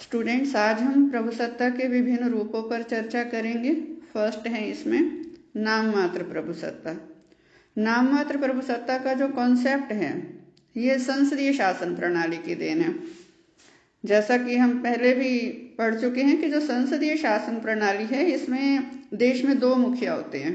Students, आज हम प्रभुसत्ता के विभिन्न रूपों पर चर्चा करेंगे। फर्स्ट है इसमें नाम मात्र प्रभुसत्ता। नाम मात्र प्रभुसत्ता का जो कॉन्सेप्ट है ये संसदीय शासन प्रणाली की देन है। जैसा कि हम पहले भी पढ़ चुके हैं कि जो संसदीय शासन प्रणाली है इसमें देश में दो मुखिया होते हैं,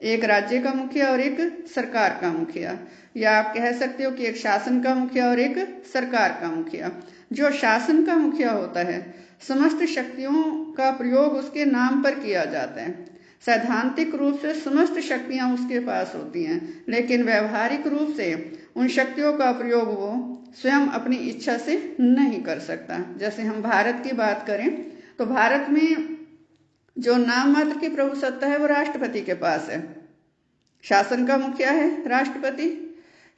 एक राज्य का मुखिया और एक सरकार का मुखिया, या आप कह सकते हो कि एक शासन का मुखिया और एक सरकार का मुखिया। जो शासन का मुखिया होता है समस्त शक्तियों का प्रयोग उसके नाम पर किया जाता है। सैद्धांतिक रूप से समस्त शक्तियां उसके पास होती हैं, लेकिन व्यवहारिक रूप से उन शक्तियों का प्रयोग वो स्वयं अपनी इच्छा से नहीं कर सकता। जैसे हम भारत की बात करें तो भारत में जो नाम मात्र की प्रभुसत्ता है वो राष्ट्रपति के पास है। शासन का मुखिया है राष्ट्रपति,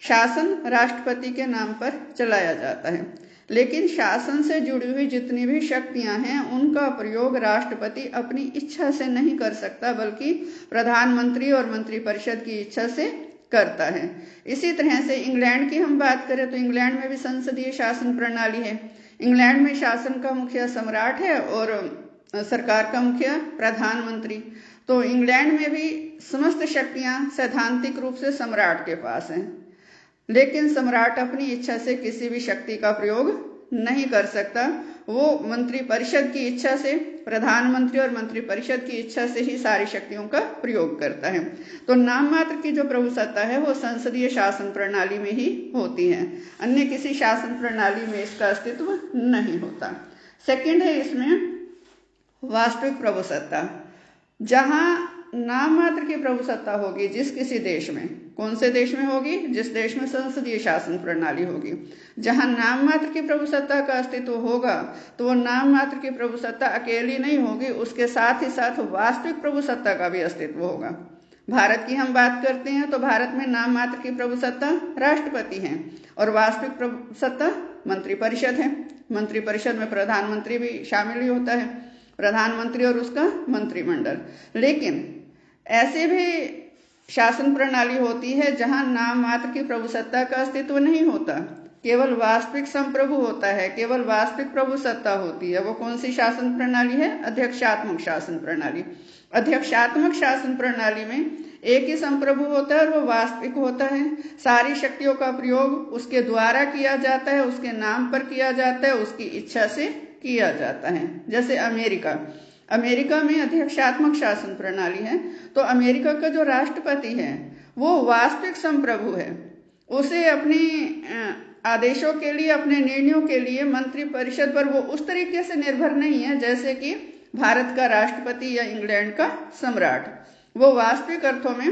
शासन राष्ट्रपति के नाम पर चलाया जाता है, लेकिन शासन से जुड़ी हुई जितनी भी शक्तियां हैं उनका प्रयोग राष्ट्रपति अपनी इच्छा से नहीं कर सकता, बल्कि प्रधानमंत्री और मंत्रिपरिषद की इच्छा से करता है। इसी तरह से इंग्लैंड की हम बात करें तो इंग्लैंड में भी संसदीय शासन प्रणाली है। इंग्लैंड में शासन का मुखिया सम्राट है और सरकार का मुखिया प्रधानमंत्री। तो इंग्लैंड में भी समस्त शक्तियां सैद्धांतिक रूप से सम्राट के पास हैं, लेकिन सम्राट अपनी इच्छा से किसी भी शक्ति का प्रयोग नहीं कर सकता। वो मंत्रिपरिषद की इच्छा से, प्रधानमंत्री और मंत्रिपरिषद की इच्छा से ही सारी शक्तियों का प्रयोग करता है। तो नाम मात्र की जो प्रभुसत्ता है वो संसदीय शासन प्रणाली में ही होती है, अन्य किसी शासन प्रणाली में इसका अस्तित्व नहीं होता। सेकंड है इसमें वास्तविक प्रभुसत्ता। जहां नाम मात्र की प्रभुसत्ता होगी जिस किसी देश में, कौन से देश में होगी? जिस देश में संसदीय शासन प्रणाली होगी। जहां नाम मात्र की प्रभुसत्ता का अस्तित्व होगा तो वो नाम मात्र की प्रभुसत्ता अकेली नहीं होगी, उसके साथ ही साथ वास्तविक प्रभुसत्ता का भी अस्तित्व होगा। भारत की हम बात करते हैं तो भारत में नाम मात्र की प्रभुसत्ता राष्ट्रपति है और वास्तविक प्रभुसत्ता मंत्रिपरिषद है। मंत्रिपरिषद में प्रधानमंत्री भी शामिल ही होता है, प्रधानमंत्री और उसका मंत्रिमंडल। लेकिन ऐसे भी शासन प्रणाली होती है जहां नाम मात्र की प्रभुसत्ता का अस्तित्व नहीं होता, केवल वास्तविक संप्रभु होता है, केवल वास्तविक प्रभुसत्ता होती है। वो कौन सी शासन प्रणाली है? अध्यक्षात्मक शासन प्रणाली। अध्यक्षात्मक शासन प्रणाली में एक ही संप्रभु होता है और वो वास्तविक होता है। सारी शक्तियों का प्रयोग उसके द्वारा किया जाता है, उसके नाम पर किया जाता है, उसकी इच्छा से किया जाता है। जैसे अमेरिका में अध्यक्षात्मक शासन प्रणाली है, तो अमेरिका का जो राष्ट्रपति है वो वास्तविक संप्रभु है। उसे अपने आदेशों के लिए, अपने निर्णयों के लिए मंत्रिपरिषद पर वो उस तरीके से निर्भर नहीं है जैसे कि भारत का राष्ट्रपति या इंग्लैंड का सम्राट। वो वास्तविक अर्थों में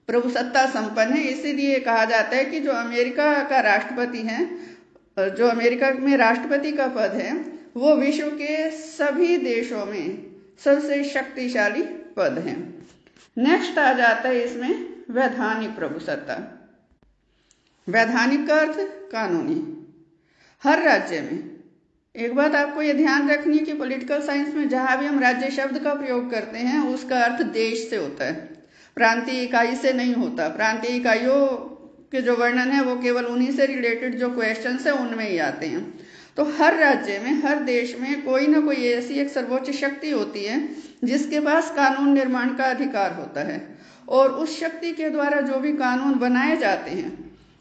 प्रभुसत्ता संपन्न है। इसीलिए कहा जाता है कि जो अमेरिका का राष्ट्रपति है, जो अमेरिका में राष्ट्रपति का पद है, वो विश्व के सभी देशों में सबसे शक्तिशाली पद है। नेक्स्ट आ जाता है इसमें वैधानिक प्रभुसत्ता। वैधानिक का अर्थ कानूनी। हर राज्य में एक बात आपको ये ध्यान रखनी है कि पॉलिटिकल साइंस में जहां भी हम राज्य शब्द का प्रयोग करते हैं उसका अर्थ देश से होता है, प्रांतीय इकाई से नहीं होता। प्रांतीय इकाइयों के जो वर्णन है वो केवल उन्हीं से रिलेटेड जो क्वेश्चंस है उनमें ही आते हैं। तो हर राज्य में, हर देश में कोई ना कोई ऐसी एक सर्वोच्च शक्ति होती है जिसके पास कानून निर्माण का अधिकार होता है, और उस शक्ति के द्वारा जो भी कानून बनाए जाते हैं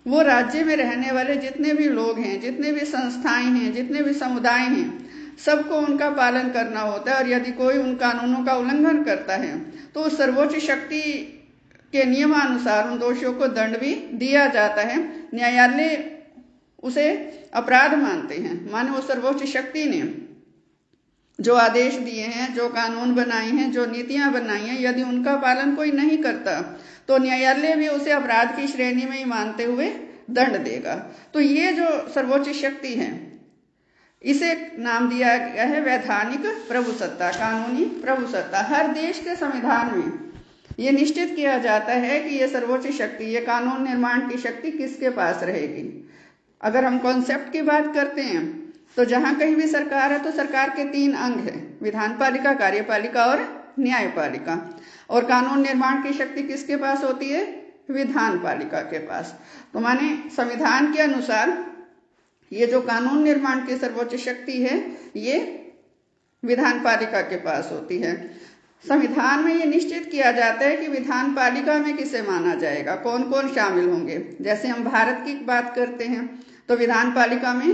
वो राज्य में रहने वाले जितने भी लोग हैं, जितने भी संस्थाएं हैं, जितने भी समुदाय हैं, सबको उनका पालन करना होता है। और यदि कोई उन कानूनों का उल्लंघन करता है तो सर्वोच्च शक्ति के नियमानुसार उन दोषियों को दंड भी दिया जाता है। न्यायालय उसे अपराध मानते हैं, माने वो सर्वोच्च शक्ति ने जो आदेश दिए हैं, जो कानून बनाए हैं, जो नीतियां बनाई हैं, यदि उनका पालन कोई नहीं करता तो न्यायालय भी उसे अपराध की श्रेणी में ही मानते हुए दंड देगा। तो ये जो सर्वोच्च शक्ति है इसे नाम दिया गया है वैधानिक प्रभुसत्ता, कानूनी प्रभुसत्ता। हर देश के संविधान में ये निश्चित किया जाता है कि ये सर्वोच्च शक्ति, ये कानून निर्माण की शक्ति किसके पास रहेगी। अगर हम कॉन्सेप्ट की बात करते हैं तो जहां कहीं भी सरकार है तो सरकार के 3 अंग है, विधानपालिका, कार्यपालिका और न्यायपालिका। और कानून निर्माण की शक्ति किसके पास होती है? विधानपालिका के पास। तो माने संविधान के अनुसार ये जो कानून निर्माण की सर्वोच्च शक्ति है ये विधान पालिका के पास होती है। संविधान में ये निश्चित किया जाता है कि विधान पालिका में किसे माना जाएगा, कौन कौन शामिल होंगे। जैसे हम भारत की बात करते हैं तो विधान पालिका में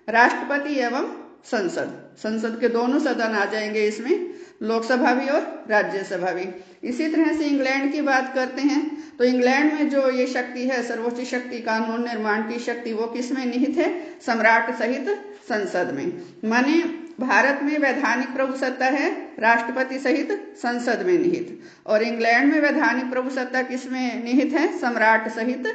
राष्ट्रपति एवं संसद के दोनों सदन आ जाएंगे, इसमें लोकसभा भी और राज्यसभा भी। इसी तरह से इंग्लैंड की बात करते हैं तो इंग्लैंड में जो ये शक्ति है, सर्वोच्च शक्ति, कानून निर्माण की शक्ति, वो किस में निहित है? सम्राट सहित संसद में। माने भारत में वैधानिक प्रभुसत्ता है राष्ट्रपति सहित संसद में निहित, और इंग्लैंड में वैधानिक प्रभुसत्ता किसमें निहित है? सम्राट सहित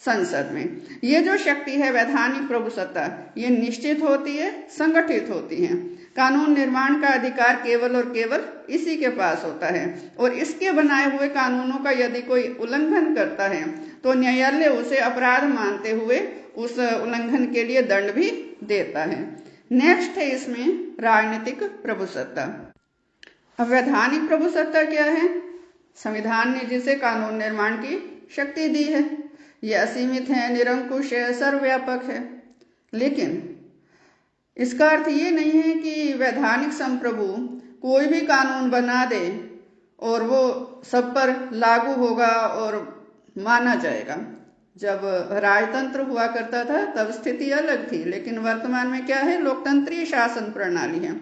संसद में। ये जो शक्ति है वैधानिक प्रभुसत्ता, ये निश्चित होती है, संगठित होती है। कानून निर्माण का अधिकार केवल और केवल इसी के पास होता है, और इसके बनाए हुए कानूनों का यदि कोई उल्लंघन करता है तो न्यायालय उसे अपराध मानते हुए उस उल्लंघन के लिए दंड भी देता है। नेक्स्ट है इसमें राजनीतिक प्रभुसत्ता। अब वैधानिक प्रभुसत्ता क्या है? संविधान ने जिसे कानून निर्माण की शक्ति दी है, यह असीमित है, निरंकुश है, सर्वव्यापक है। लेकिन इसका अर्थ ये नहीं है कि वैधानिक संप्रभु कोई भी कानून बना दे और वो सब पर लागू होगा और माना जाएगा। जब राजतंत्र हुआ करता था तब स्थिति अलग थी, लेकिन वर्तमान में क्या है? लोकतंत्रीय शासन प्रणाली है।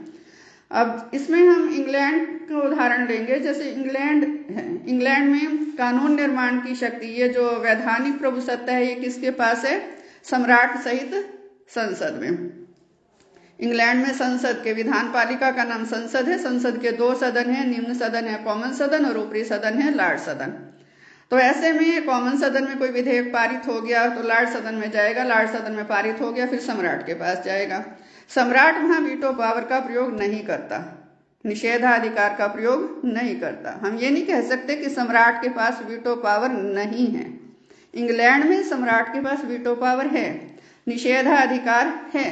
अब इसमें हम इंग्लैंड का उदाहरण लेंगे। जैसे इंग्लैंड है, इंग्लैंड में कानून निर्माण की शक्ति, ये जो वैधानिक प्रभुसत्ता है, ये किसके पास है? सम्राट सहित संसद में। इंग्लैंड में संसद के, विधान पालिका का नाम संसद है। संसद के दो सदन है, निम्न सदन है कॉमन सदन, और ऊपरी सदन है लार्ड सदन। तो ऐसे में कॉमन सदन में कोई विधेयक पारित हो गया तो लार्ड सदन में जाएगा, लार्ड सदन में पारित हो गया फिर सम्राट के पास जाएगा। सम्राट वहां वीटो पावर का प्रयोग नहीं करता, निषेधाधिकार का प्रयोग नहीं करता। हम ये नहीं कह सकते कि सम्राट के पास वीटो पावर नहीं है। इंग्लैंड में सम्राट के पास वीटो पावर है, निषेधाधिकार है,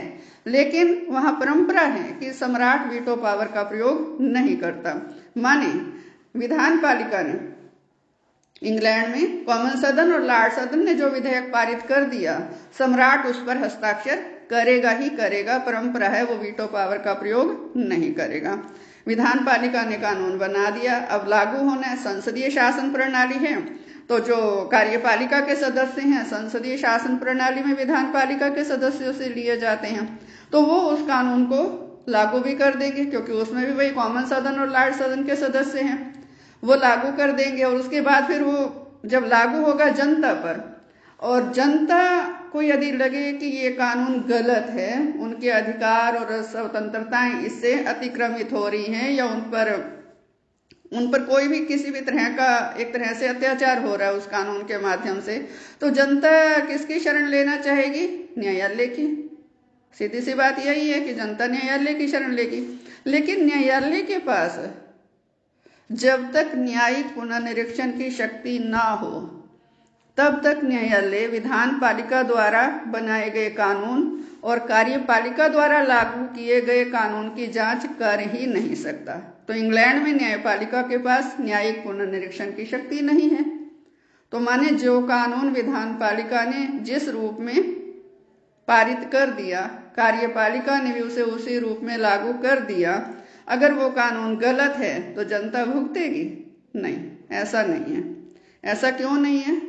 लेकिन वहां परंपरा है कि सम्राट वीटो पावर का प्रयोग नहीं करता। माने विधान पालिका ने इंग्लैंड में कॉमन सदन और लार्ड सदन ने जो विधेयक पारित कर दिया, सम्राट उस पर हस्ताक्षर करेगा ही करेगा। परंपरा है, वो वीटो पावर का प्रयोग नहीं करेगा। विधान पालिका ने कानून बना दिया, अब लागू होना है। संसदीय शासन प्रणाली है तो जो कार्यपालिका के सदस्य हैं संसदीय शासन प्रणाली में विधान पालिका के सदस्यों से लिए जाते हैं, तो वो उस कानून को लागू भी कर देंगे, क्योंकि उसमें भी वही कॉमन सदन और लार्ड सदन के सदस्य हैं, वो लागू कर देंगे। और उसके बाद फिर वो जब लागू होगा जनता पर, और जनता को यदि लगे कि ये कानून गलत है, उनके अधिकार और स्वतंत्रताएं इससे अतिक्रमित हो रही हैं, या उन पर कोई भी किसी भी तरह का एक तरह से अत्याचार हो रहा है उस कानून के माध्यम से, तो जनता किसकी शरण लेना चाहेगी? न्यायालय की। सीधी सी बात यही है कि जनता न्यायालय की शरण लेगी। लेकिन न्यायालय के पास जब तक न्यायिक पुनर्निरीक्षण की शक्ति ना हो तब तक न्यायालय विधान पालिका द्वारा बनाए गए कानून और कार्यपालिका द्वारा लागू किए गए कानून की जांच कर ही नहीं सकता। तो इंग्लैंड में न्यायपालिका के पास न्यायिक पुनर्निरीक्षण की शक्ति नहीं है। तो माने जो कानून विधान पालिका ने जिस रूप में पारित कर दिया, कार्यपालिका ने भी उसे उसी रूप में लागू कर दिया। अगर वो कानून गलत है तो जनता भुगतेगी? नहीं, ऐसा नहीं है। ऐसा क्यों नहीं है?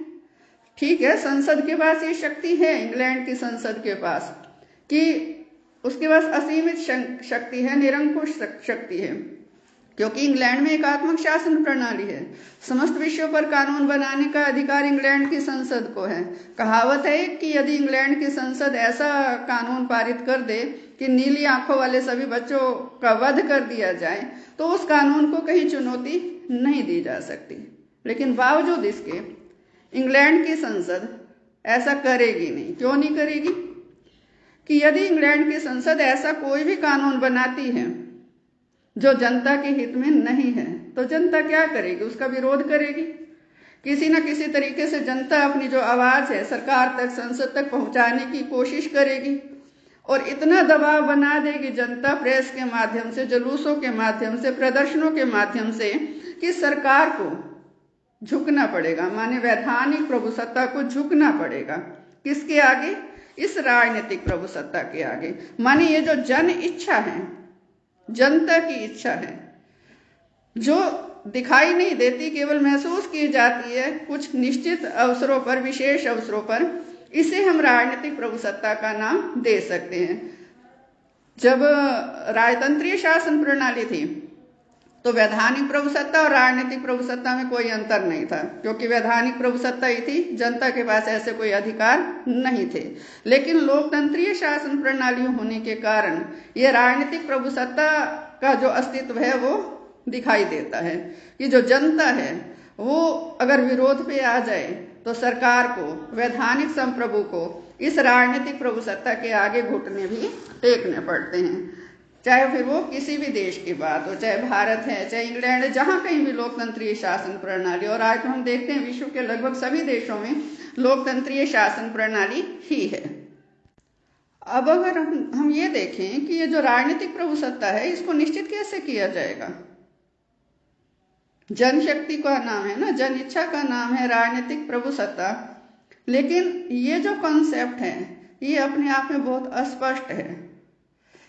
ठीक है, संसद के पास ये शक्ति है, इंग्लैंड की संसद के पास, कि उसके पास असीमित शक्ति है, निरंकुश शक्ति है, क्योंकि इंग्लैंड में एकात्मक शासन प्रणाली है। समस्त विषयों पर कानून बनाने का अधिकार इंग्लैंड की संसद को है। कहावत है कि यदि इंग्लैंड की संसद ऐसा कानून पारित कर दे कि नीली आंखों वाले सभी बच्चों का वध कर दिया जाए, तो उस कानून को कहीं चुनौती नहीं दी जा सकती। लेकिन बावजूद इसके इंग्लैंड की संसद ऐसा करेगी नहीं। क्यों नहीं करेगी? कि यदि इंग्लैंड की संसद ऐसा कोई भी कानून बनाती है जो जनता के हित में नहीं है, तो जनता क्या करेगी? उसका विरोध करेगी। किसी न किसी तरीके से जनता अपनी जो आवाज है सरकार तक, संसद तक पहुंचाने की कोशिश करेगी, और इतना दबाव बना देगी जनता प्रेस के माध्यम से, जुलूसों के माध्यम से, प्रदर्शनों के माध्यम से, कि सरकार को झुकना पड़ेगा। माने वैधानिक प्रभुसत्ता को झुकना पड़ेगा। किसके आगे? इस राजनीतिक प्रभुसत्ता के आगे। माने ये जो जन इच्छा है, जनता की इच्छा है, जो दिखाई नहीं देती, केवल महसूस की जाती है कुछ निश्चित अवसरों पर, विशेष अवसरों पर, इसे हम राजनीतिक प्रभुसत्ता का नाम दे सकते हैं। जब राजतंत्रीय शासन प्रणाली थी तो वैधानिक प्रभुसत्ता और राजनीतिक प्रभुसत्ता में कोई अंतर नहीं था, क्योंकि वैधानिक प्रभुसत्ता ही थी, जनता के पास ऐसे कोई अधिकार नहीं थे। लेकिन लोकतंत्रीय शासन प्रणाली होने के कारण ये राजनीतिक प्रभुसत्ता का जो अस्तित्व है वो दिखाई देता है कि जो जनता है वो अगर विरोध पे आ जाए तो सरकार को, वैधानिक संप्रभु को इस राजनीतिक प्रभुसत्ता के आगे घुटने भी टेकने पड़ते हैं। चाहे फिर वो किसी भी देश की बात हो, चाहे भारत है, चाहे इंग्लैंड है, जहां कहीं भी लोकतंत्रीय शासन प्रणाली, और आज तो हम देखते हैं विश्व के लगभग सभी देशों में लोकतंत्रीय शासन प्रणाली ही है। अब अगर हम ये देखें कि ये जो राजनीतिक प्रभुसत्ता है इसको निश्चित कैसे किया जाएगा। जनशक्ति का नाम है ना, जन इच्छा का नाम है राजनीतिक प्रभुसत्ता, लेकिन ये जो कॉन्सेप्ट है ये अपने आप में बहुत अस्पष्ट है,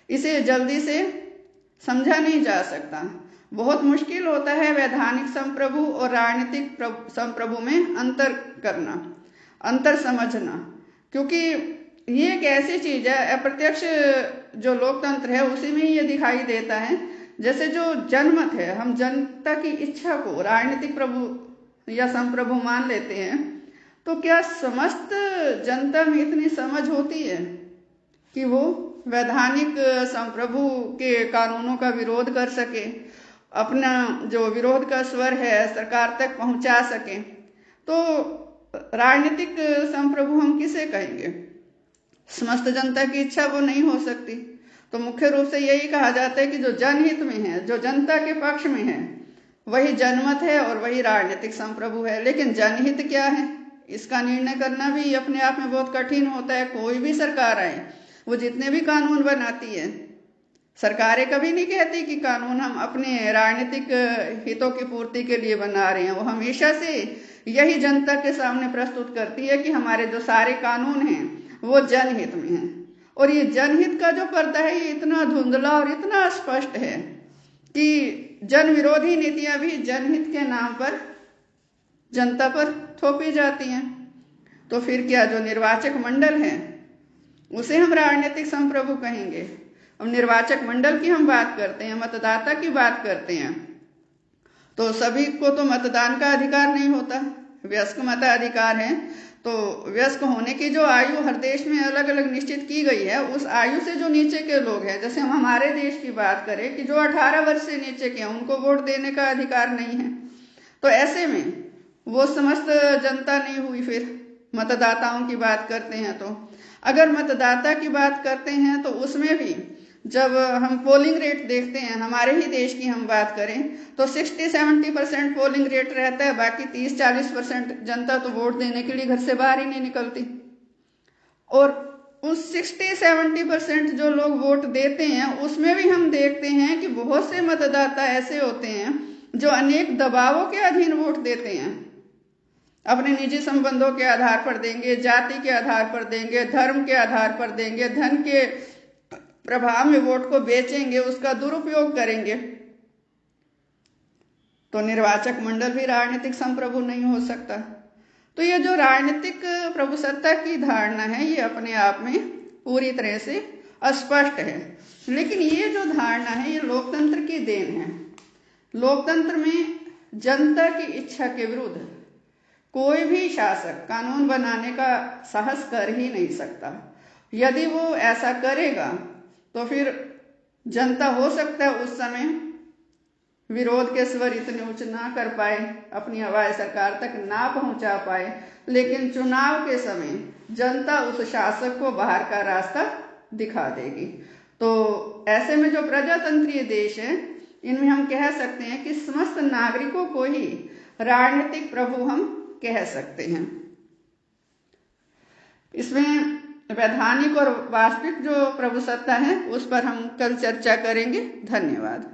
इसे जल्दी से समझा नहीं जा सकता। बहुत मुश्किल होता है वैधानिक संप्रभु और राजनीतिक संप्रभु में अंतर करना, अंतर समझना, क्योंकि ये एक ऐसी चीज है, अप्रत्यक्ष जो लोकतंत्र है उसी में ही ये दिखाई देता है। जैसे जो जनमत है, हम जनता की इच्छा को राजनीतिक प्रभु या संप्रभु मान लेते हैं, तो क्या समस्त जनता में इतनी समझ होती है कि वो वैधानिक संप्रभु के कानूनों का विरोध कर सके, अपना जो विरोध का स्वर है सरकार तक पहुंचा सके? तो राजनीतिक संप्रभु हम किसे कहेंगे? समस्त जनता की इच्छा वो नहीं हो सकती। तो मुख्य रूप से यही कहा जाता है कि जो जनहित में है, जो जनता के पक्ष में है, वही जनमत है और वही राजनीतिक संप्रभु है। लेकिन जनहित क्या है इसका निर्णय करना भी अपने आप में बहुत कठिन होता है। कोई भी सरकार आए, वो जितने भी कानून बनाती है, सरकारें कभी नहीं कहती कि कानून हम अपने राजनीतिक हितों की पूर्ति के लिए बना रहे हैं। वो हमेशा से यही जनता के सामने प्रस्तुत करती है कि हमारे जो सारे कानून हैं वो जनहित में हैं। और ये जनहित का जो पर्दा है ये इतना धुंधला और इतना स्पष्ट है कि जन विरोधी नीतियां भी जनहित के नाम पर जनता पर थोपी जाती हैं। तो फिर क्या जो निर्वाचक मंडल है उसे हम राजनीतिक संप्रभु कहेंगे? अब निर्वाचक मंडल की हम बात करते हैं, मतदाता की बात करते हैं, तो सभी को तो मतदान का अधिकार नहीं होता, वयस्क मताधिकार है। तो वयस्क होने की जो आयु हर देश में अलग अलग निश्चित की गई है, उस आयु से जो नीचे के लोग हैं, जैसे हम हमारे देश की बात करें कि जो 18 वर्ष से नीचे के हैं उनको वोट देने का अधिकार नहीं है। तो ऐसे में वो समस्त जनता नहीं हुई। फिर मतदाताओं की बात करते हैं, तो अगर मतदाता की बात करते हैं तो उसमें भी जब हम पोलिंग रेट देखते हैं, हमारे ही देश की हम बात करें तो 60-70% पोलिंग रेट रहता है, बाकी 30-40% जनता तो वोट देने के लिए घर से बाहर ही नहीं निकलती। और उस 60-70% जो लोग वोट देते हैं उसमें भी हम देखते हैं कि बहुत से मतदाता ऐसे होते हैं जो अनेक दबावों के अधीन वोट देते हैं। अपने निजी संबंधों के आधार पर देंगे, जाति के आधार पर देंगे, धर्म के आधार पर देंगे, धन के प्रभाव में वोट को बेचेंगे, उसका दुरुपयोग करेंगे। तो निर्वाचक मंडल भी राजनीतिक संप्रभु नहीं हो सकता। तो ये जो राजनीतिक प्रभुसत्ता की धारणा है ये अपने आप में पूरी तरह से अस्पष्ट है। लेकिन ये जो धारणा है ये लोकतंत्र की देन है। लोकतंत्र में जनता की इच्छा के विरुद्ध कोई भी शासक कानून बनाने का साहस कर ही नहीं सकता। यदि वो ऐसा करेगा तो फिर जनता हो सकता है उस समय विरोध के स्वर इतने उच्च ना कर पाए, अपनी आवाज सरकार तक ना पहुंचा पाए, लेकिन चुनाव के समय जनता उस शासक को बाहर का रास्ता दिखा देगी। तो ऐसे में जो प्रजातंत्रीय देश है इनमें हम कह सकते हैं कि समस्त नागरिकों को ही राजनीतिक प्रभु हम कह सकते हैं। इसमें वैधानिक और वास्तविक जो प्रभुसत्ता है उस पर हम कल चर्चा करेंगे। धन्यवाद।